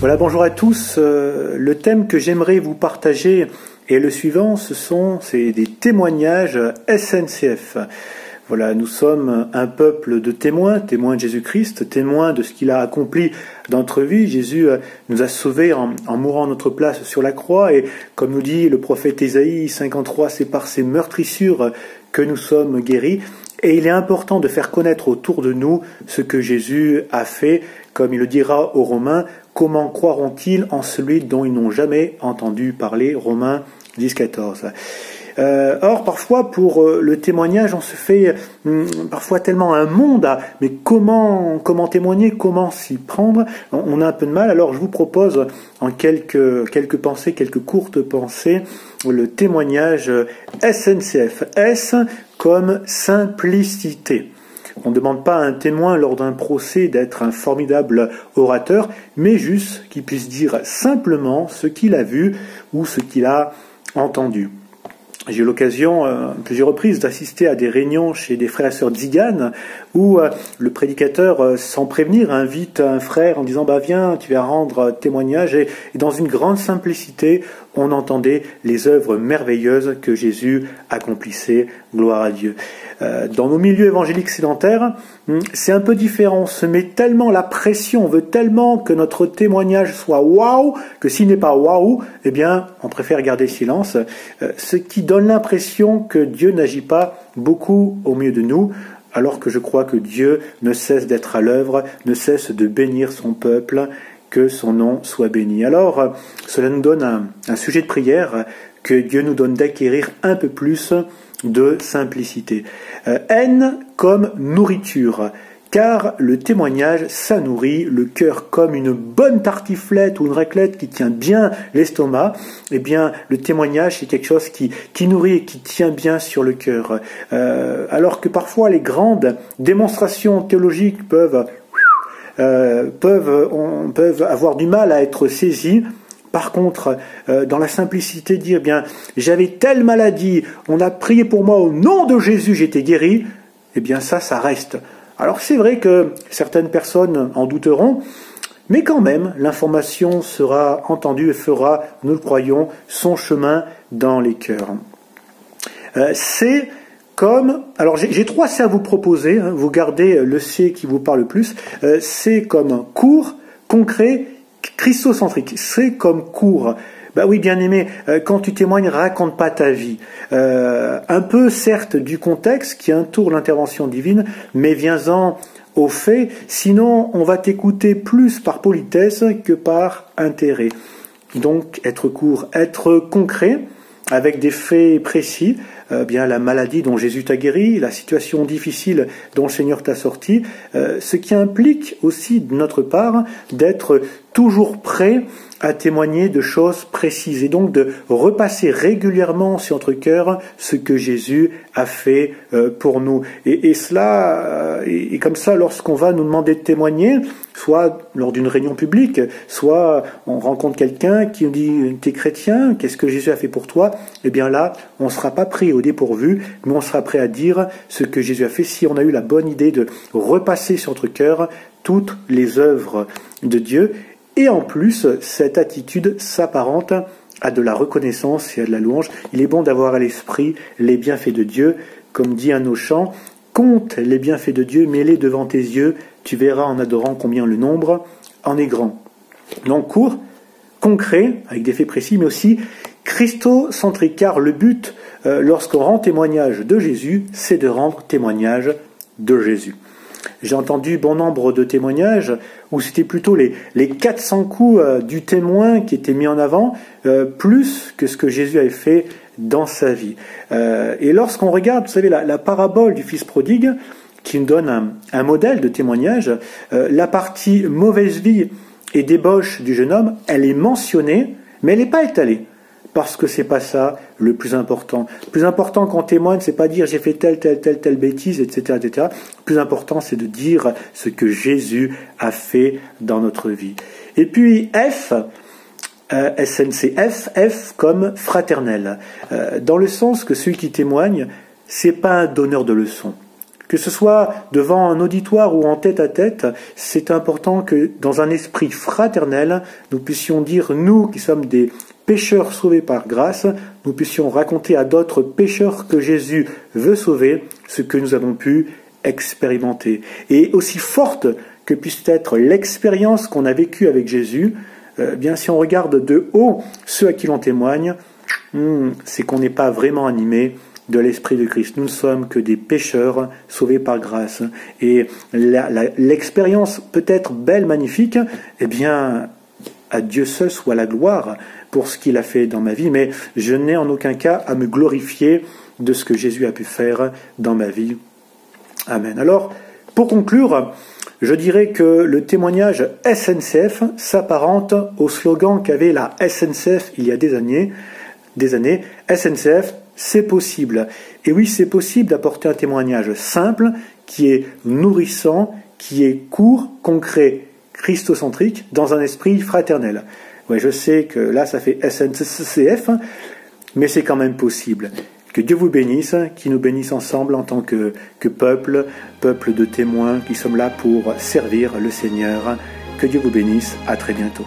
Voilà, bonjour à tous. Le thème que j'aimerais vous partager est le suivant, c'est des témoignages SNCF. Voilà, nous sommes un peuple de témoins, témoins de Jésus-Christ, témoins de ce qu'il a accompli dans notre vie. Jésus nous a sauvés en mourant à notre place sur la croix, et comme nous dit le prophète Ésaïe 53, c'est par ses meurtrissures que nous sommes guéris. Et il est important de faire connaître autour de nous ce que Jésus a fait, comme il le dira aux Romains. Comment croiront-ils en celui dont ils n'ont jamais entendu parler? Romains 10, 14. Or, parfois, pour le témoignage, on se fait parfois tellement un monde mais comment témoigner, comment s'y prendre? On a un peu de mal. Alors, je vous propose en quelques pensées, quelques courtes pensées, le témoignage SNCF. S comme simplicité. On ne demande pas à un témoin lors d'un procès d'être un formidable orateur, mais juste qu'il puisse dire simplement ce qu'il a vu ou ce qu'il a entendu. J'ai eu l'occasion, à plusieurs reprises, d'assister à des réunions chez des frères et sœurs tziganes où le prédicateur, sans prévenir, invite un frère en disant « Viens, tu vas rendre témoignage ». Et dans une grande simplicité, on entendait les œuvres merveilleuses que Jésus accomplissait. Gloire à Dieu. Dans nos milieux évangéliques sédentaires, c'est un peu différent. On se met tellement la pression, on veut tellement que notre témoignage soit waouh, que s'il n'est pas waouh, eh bien, on préfère garder silence. Ce qui donne l'impression que Dieu n'agit pas beaucoup au milieu de nous, alors que je crois que Dieu ne cesse d'être à l'œuvre, ne cesse de bénir son peuple, que son nom soit béni. Alors, cela nous donne un sujet de prière, que Dieu nous donne d'acquérir un peu plus de simplicité. N comme nourriture, car le témoignage, ça nourrit le cœur comme une bonne tartiflette ou une raclette qui tient bien l'estomac. Eh bien, le témoignage, c'est quelque chose qui nourrit et qui tient bien sur le cœur. Alors que parfois les grandes démonstrations théologiques peuvent avoir du mal à être saisies. Par contre, dans la simplicité, dire, bien, j'avais telle maladie, on a prié pour moi au nom de Jésus, j'étais guéri, eh bien ça reste. Alors c'est vrai que certaines personnes en douteront, mais quand même, l'information sera entendue et fera, nous le croyons, son chemin dans les cœurs. C'est comme, alors j'ai 3 C à vous proposer, hein, vous gardez le C qui vous parle le plus. C'est comme court, concret, christocentrique. C'est comme court. Bah oui, bien aimé, quand tu témoignes, raconte pas ta vie. Un peu, certes, du contexte qui entoure l'intervention divine, mais viens-en au fait, sinon on va t'écouter plus par politesse que par intérêt. Donc, être court, être concret, avec des faits précis, bien la maladie dont Jésus t'a guéri, la situation difficile dont le Seigneur t'a sorti, ce qui implique aussi de notre part d'être toujours prêt à témoigner de choses précises et donc de repasser régulièrement sur notre cœur ce que Jésus a fait pour nous. Et cela, et comme ça, lorsqu'on va nous demander de témoigner, soit lors d'une réunion publique, soit on rencontre quelqu'un qui nous dit « T'es chrétien, qu'est-ce que Jésus a fait pour toi ?» Eh bien là, on ne sera pas pris au dépourvu, mais on sera prêt à dire ce que Jésus a fait si on a eu la bonne idée de repasser sur notre cœur toutes les œuvres de Dieu. Et en plus, cette attitude s'apparente à de la reconnaissance et à de la louange. Il est bon d'avoir à l'esprit les bienfaits de Dieu, comme dit un de nos chants. Compte les bienfaits de Dieu, mets-les devant tes yeux, tu verras en adorant combien le nombre en est grand. Donc court, concret, avec des faits précis, mais aussi christocentrique, car le but, lorsqu'on rend témoignage de Jésus, c'est de rendre témoignage de Jésus. J'ai entendu bon nombre de témoignages où c'était plutôt les 400 coups du témoin qui étaient mis en avant, plus que ce que Jésus avait fait dans sa vie. Et lorsqu'on regarde, vous savez, la parabole du fils prodigue, qui nous donne un modèle de témoignage, la partie mauvaise vie et débauche du jeune homme, elle est mentionnée, mais elle n'est pas étalée. Parce que c'est pas ça le plus important. Le plus important quand on témoigne, c'est pas dire j'ai fait telle bêtise, etc., etc. Le plus important, c'est de dire ce que Jésus a fait dans notre vie. Et puis F, SNCF, F comme fraternel. Dans le sens que celui qui témoigne, c'est pas un donneur de leçons. Que ce soit devant un auditoire ou en tête à tête, c'est important que dans un esprit fraternel, nous puissions dire, nous qui sommes des pécheurs sauvés par grâce, nous puissions raconter à d'autres pécheurs que Jésus veut sauver ce que nous avons pu expérimenter. Et aussi forte que puisse être l'expérience qu'on a vécue avec Jésus, bien si on regarde de haut ceux à qui l'on témoigne, c'est qu'on n'est pas vraiment animé de l'Esprit de Christ. Nous ne sommes que des pécheurs sauvés par grâce. Et l'expérience peut être belle, magnifique, eh bien, à Dieu seul soit la gloire pour ce qu'il a fait dans ma vie, mais je n'ai en aucun cas à me glorifier de ce que Jésus a pu faire dans ma vie. Amen. Alors, pour conclure, je dirais que le témoignage SNCF s'apparente au slogan qu'avait la SNCF il y a des années, SNCF, c'est possible. Et oui, c'est possible d'apporter un témoignage simple, qui est nourrissant, qui est court, concret, christocentrique, dans un esprit fraternel. Ouais, je sais que là, ça fait SNCF, mais c'est quand même possible. Que Dieu vous bénisse, qu'il nous bénisse ensemble en tant que peuple de témoins qui sommes là pour servir le Seigneur. Que Dieu vous bénisse, à très bientôt.